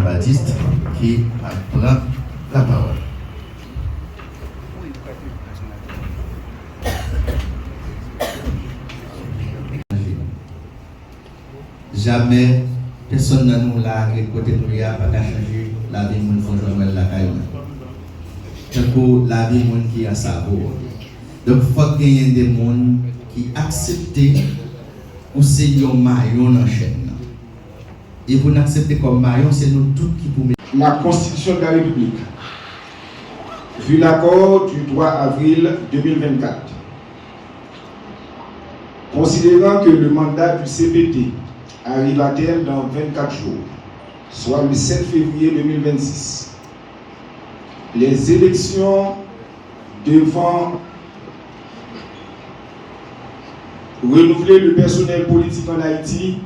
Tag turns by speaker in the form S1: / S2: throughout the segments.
S1: Baptiste qui prend la parole. Jamais personne n'a nous là, côté nous y a pas changer la vie de mon Joël la caille. Tant que la vie monde qui a ça. Donc il faut qu'il y ait des gens qui acceptent ou c'est un maillon dans la chaîne. Et pour nous accepter comme maillon, c'est nous tous qui pouvons.
S2: La Constitution de la République, vu l'accord du 3 avril 2024, considérant que le mandat du CPT arrive à terme dans 24 jours, soit le 7 février 2026, les élections devant renouveler le personnel politique en Haïti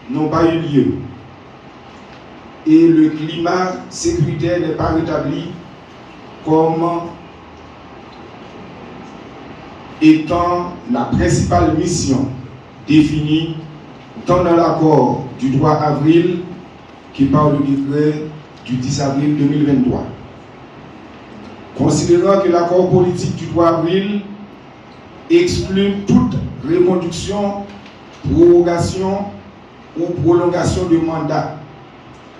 S2: n'ont pas eu lieu et le climat sécuritaire n'est pas rétabli comme étant la principale mission définie tant dans l'accord du 3 avril qui parle du décret du 10 avril 2023. Considérant que l'accord politique du 3 avril exclut toute reconduction, prorogation ou prolongation de mandat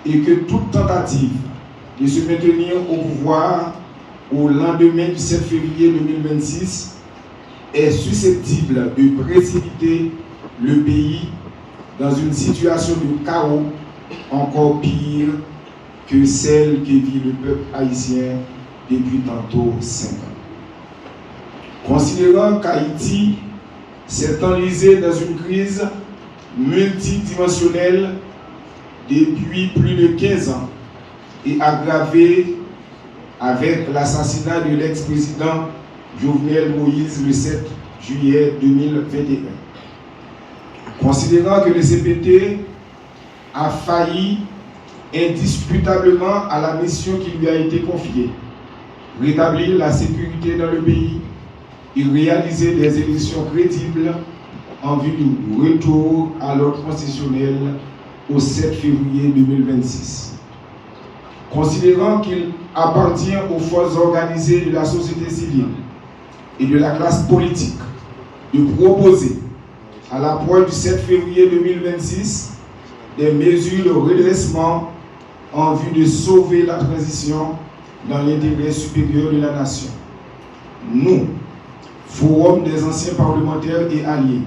S2: et que toute tentative de se maintenir au pouvoir au lendemain du 7 février 2026 est susceptible de précipiter le pays dans une situation de chaos encore pire que celle que vit le peuple haïtien depuis tantôt 5 ans. Considérant qu'Haïti s'est enlisé dans une crise multidimensionnelle depuis plus de 15 ans et aggravée avec l'assassinat de l'ex-président Jovenel Moïse le 7 juillet 2021. Considérant que le CPT a failli indiscutablement à la mission qui lui a été confiée, rétablir la sécurité dans le pays et réaliser des élections crédibles en vue du retour à l'ordre constitutionnel au 7 février 2026. Considérant qu'il appartient aux forces organisées de la société civile et de la classe politique de proposer à l'approche du 7 février 2026 des mesures de redressement en vue de sauver la transition dans l'intérêt supérieur de la nation. Nous, Forum des anciens parlementaires et alliés,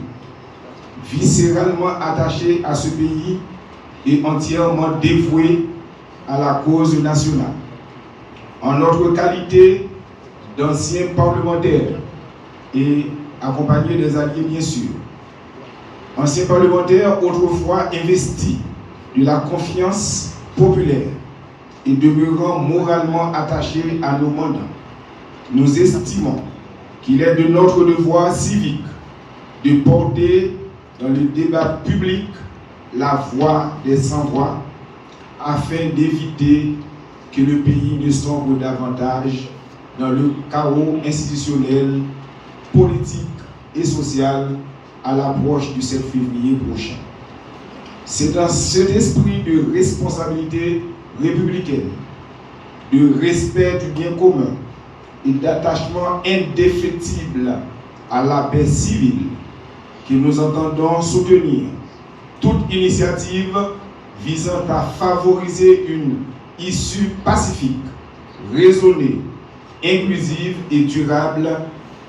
S2: viscéralement attachés à ce pays et entièrement dévoués à la cause nationale, en notre qualité d'anciens parlementaires et accompagnés des alliés bien sûr, anciens parlementaires autrefois investis de la confiance populaire et demeurant moralement attachés à nos mandats, nous estimons qu'il est de notre devoir civique de porter dans le débat public la voix des sans-voix afin d'éviter que le pays ne sombre davantage dans le chaos institutionnel, politique et social à l'approche du 7 février prochain. C'est dans cet esprit de responsabilité républicaine, de respect du bien commun et d'attachement indéfectible à la paix civile que nous entendons soutenir toute initiative visant à favoriser une issue pacifique, raisonnée, inclusive et durable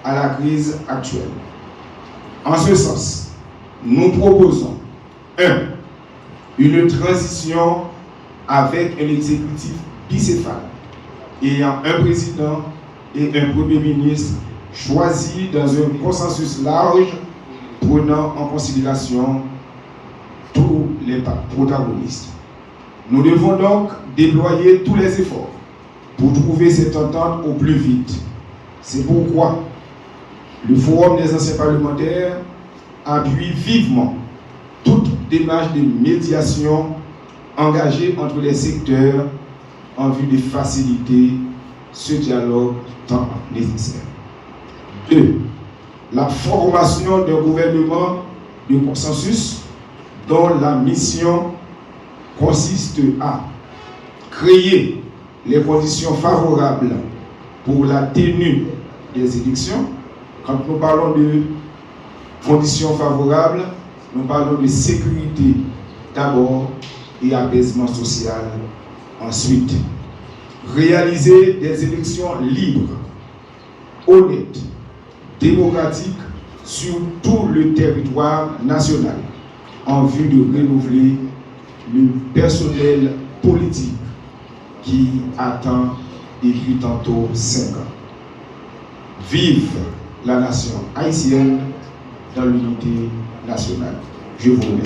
S2: à la crise actuelle. En ce sens, nous proposons 1. Une transition avec un exécutif bicéphale ayant un président et un premier ministre choisis dans un consensus large prenant en considération tous les protagonistes. Nous devons donc déployer tous les efforts pour trouver cette entente au plus vite. C'est pourquoi le Forum des anciens parlementaires appuie vivement toute démarche de médiation engagée entre les secteurs en vue de faciliter ce dialogue tant nécessaire. 2. La formation d'un gouvernement de consensus dont la mission consiste à créer les conditions favorables pour la tenue des élections. Quand nous parlons de conditions favorables, nous parlons de sécurité d'abord et apaisement social ensuite. Réaliser des élections libres, honnêtes, démocratiques sur tout le territoire national en vue de renouveler le personnel politique qui attend depuis tantôt 5 ans. Vive la nation haïtienne dans l'unité nationale. Je vous remercie.